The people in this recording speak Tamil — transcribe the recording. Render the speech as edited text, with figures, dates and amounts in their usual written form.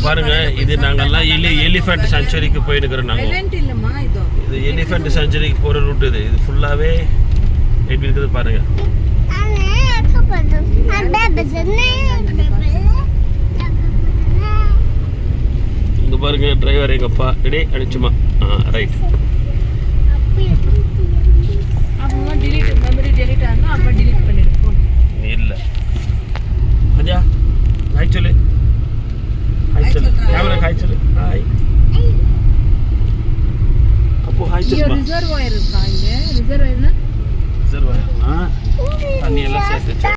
பாருங்க இது நாங்கெல்லாம் எலிஃபென்ட் செஞ்சுரிக்கு போயிருக்கிறோம் நாங்கள். இது எலிஃபென்ட் செஞ்சுரிக்கு போகிற ரூட் இது ஃபுல்லாகவே எப்படி இருக்குது பாருங்க. இங்கே பாருங்க டிரைவர் எங்கப்பா ரெடி அடிச்சுமா. ரைட். இல்லை அஜா ஹாய் சொல்லு. ஹாய் சொல்லு கேமரா. ஹாய் சொல்லு. ஹாய் அப்போ ஹாய் சொல்லு. ரிசர்வாயர்